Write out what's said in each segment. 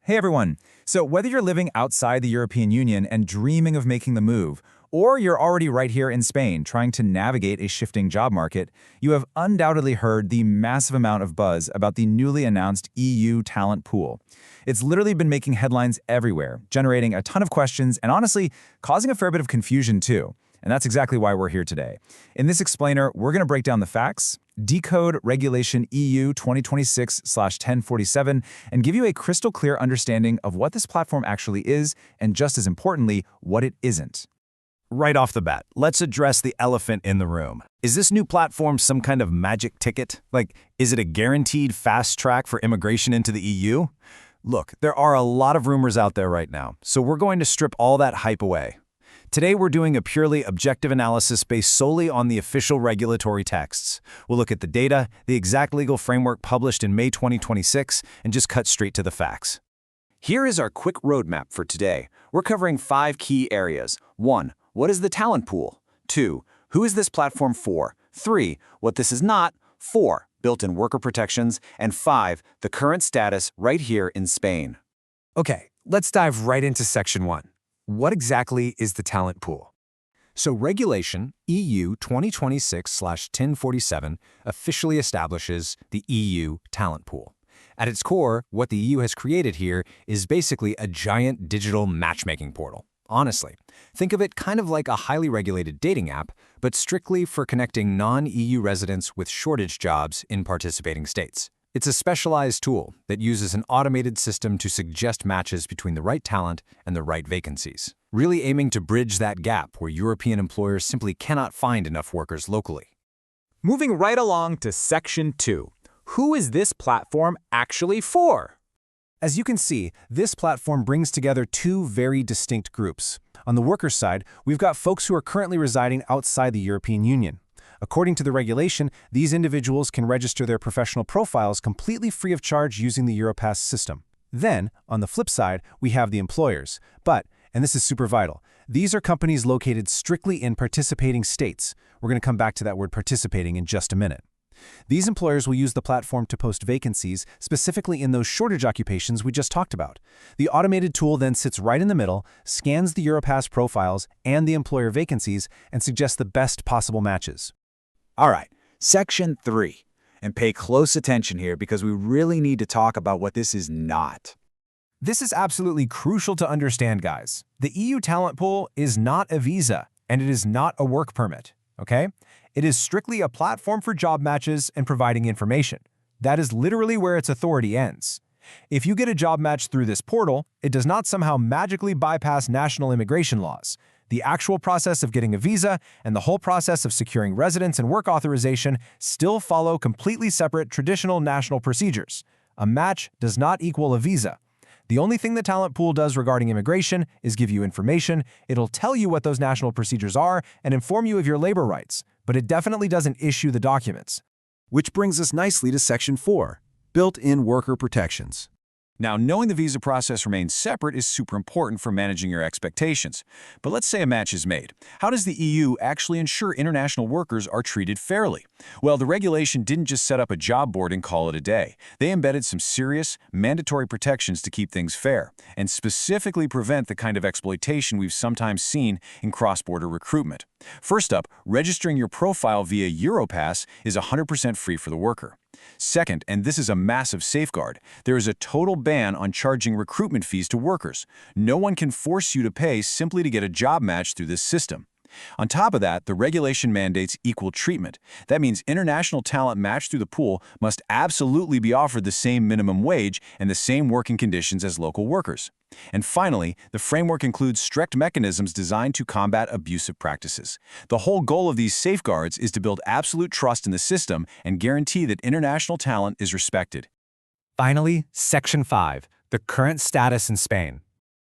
Hey everyone! So whether you're living outside the European Union and dreaming of making the move, or you're already right here in Spain trying to navigate a shifting job market, you have undoubtedly heard the massive amount of buzz about the newly announced EU talent pool. It's literally been making headlines everywhere, generating a ton of questions and honestly, causing a fair bit of confusion too. And that's exactly why we're here today. In this explainer, we're going to break down the facts, decode Regulation EU 2026/1047, and give you a crystal clear understanding of what this platform actually is, and just as importantly, what it isn't. Right off the bat, let's address the elephant in the room. Is this new platform some kind of magic ticket? Like, is it a guaranteed fast track for immigration into the EU? Look, there are a lot of rumors out there right now, so we're going to strip all that hype away. Today, we're doing a purely objective analysis based solely on the official regulatory texts. We'll look at the data, the exact legal framework published in May 2026, and just cut straight to the facts. Here is our quick roadmap for today. We're covering 5 key areas. 1. What is the talent pool? 2. Who is this platform for? 3. What this is not? 4. Built-in worker protections. And 5. The current status right here in Spain. Okay, let's dive right into Section 1. What exactly is the talent pool? So Regulation EU 2026/1047 officially establishes the EU talent pool. At its core, what the EU has created here is basically a giant digital matchmaking portal. Honestly, think of it kind of like a highly regulated dating app, but strictly for connecting non-EU residents with shortage jobs in participating states. It's a specialized tool that uses an automated system to suggest matches between the right talent and the right vacancies, really aiming to bridge that gap where European employers simply cannot find enough workers locally. Moving right along to Section 2. Who is this platform actually for? As you can see, this platform brings together two very distinct groups. On the workers' side, we've got folks who are currently residing outside the European Union. According to the regulation, these individuals can register their professional profiles completely free of charge using the Europass system. Then, on the flip side, we have the employers. But, and this is super vital, these are companies located strictly in participating states. We're going to come back to that word participating in just a minute. These employers will use the platform to post vacancies, specifically in those shortage occupations we just talked about. The automated tool then sits right in the middle, scans the Europass profiles and the employer vacancies, and suggests the best possible matches. All right, Section 3. And pay close attention here because we really need to talk about what this is not. This is absolutely crucial to understand, guys. The EU talent pool is not a visa, and it is not a work permit, okay? It is strictly a platform for job matches and providing information. That is literally where its authority ends. If you get a job match through this portal, it does not somehow magically bypass national immigration laws. The actual process of getting a visa and the whole process of securing residence and work authorization still follow completely separate traditional national procedures. A match does not equal a visa. The only thing the talent pool does regarding immigration is give you information. It'll tell you what those national procedures are and inform you of your labor rights, but it definitely doesn't issue the documents. Which brings us nicely to Section 4, built-in worker protections. Now, knowing the visa process remains separate is super important for managing your expectations. But let's say a match is made. How does the EU actually ensure international workers are treated fairly? Well, the regulation didn't just set up a job board and call it a day. They embedded some serious, mandatory protections to keep things fair, and specifically prevent the kind of exploitation we've sometimes seen in cross-border recruitment. First up, registering your profile via Europass is 100% free for the worker. Second, and this is a massive safeguard, there is a total ban on charging recruitment fees to workers. No one can force you to pay simply to get a job match through this system. On top of that, the regulation mandates equal treatment. That means international talent matched through the pool must absolutely be offered the same minimum wage and the same working conditions as local workers. And finally, the framework includes strict mechanisms designed to combat abusive practices. The whole goal of these safeguards is to build absolute trust in the system and guarantee that international talent is respected. Finally, Section 5, the current status in Spain.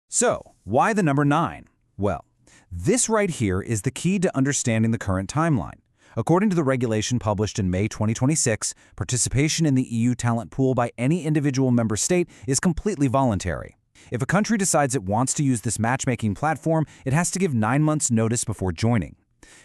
So, why the number 9? Well, this right here is the key to understanding the current timeline. According to the regulation published in May 2026, participation in the EU talent pool by any individual member state is completely voluntary. If a country decides it wants to use this matchmaking platform, it has to give 9 months' notice before joining.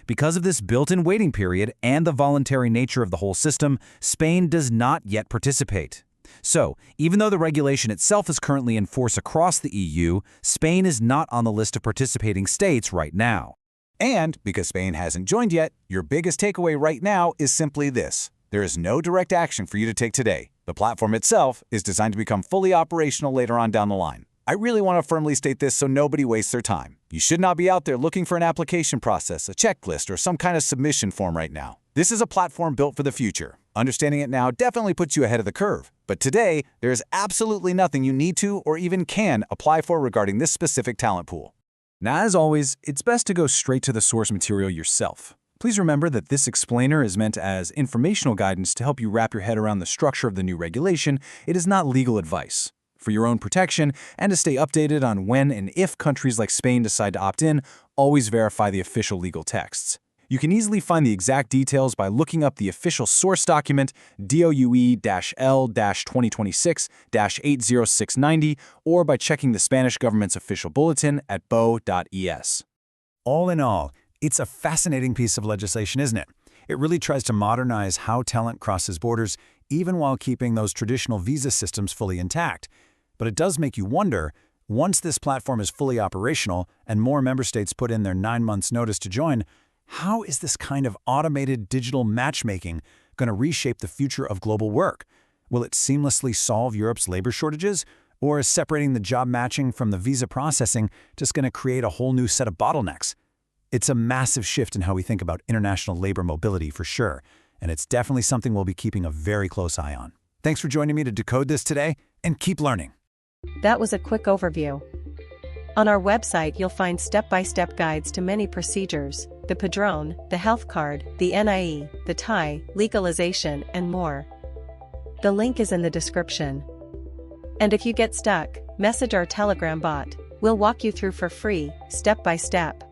Because of this built-in waiting period and the voluntary nature of the whole system, Spain does not yet participate. So, even though the regulation itself is currently in force across the EU, Spain is not on the list of participating states right now. And because Spain hasn't joined yet, your biggest takeaway right now is simply this. There is no direct action for you to take today. The platform itself is designed to become fully operational later on down the line. I really want to firmly state this so nobody wastes their time. You should not be out there looking for an application process, a checklist, or some kind of submission form right now. This is a platform built for the future. Understanding it now definitely puts you ahead of the curve. But today, there is absolutely nothing you need to or even can apply for regarding this specific talent pool. Now, as always, it's best to go straight to the source material yourself. Please remember that this explainer is meant as informational guidance to help you wrap your head around the structure of the new regulation. It is not legal advice. For your own protection and to stay updated on when and if countries like Spain decide to opt in, always verify the official legal texts. You can easily find the exact details by looking up the official source document, DOUE-L-2026-80690, or by checking the Spanish government's official bulletin at bo.es. All in all, it's a fascinating piece of legislation, isn't it? It really tries to modernize how talent crosses borders, even while keeping those traditional visa systems fully intact. But it does make you wonder, once this platform is fully operational and more member states put in their 9 months notice to join, how is this kind of automated digital matchmaking going to reshape the future of global work? Will it seamlessly solve Europe's labor shortages? Or is separating the job matching from the visa processing just going to create a whole new set of bottlenecks? It's a massive shift in how we think about international labor mobility for sure, and it's definitely something we'll be keeping a very close eye on. Thanks for joining me to decode this today, and keep learning. That was a quick overview. On our website you'll find step-by-step guides to many procedures, the Padrón, the health card, the NIE, the TIE, legalization, and more. The link is in the description. And if you get stuck, message our Telegram bot. We'll walk you through for free, step by step.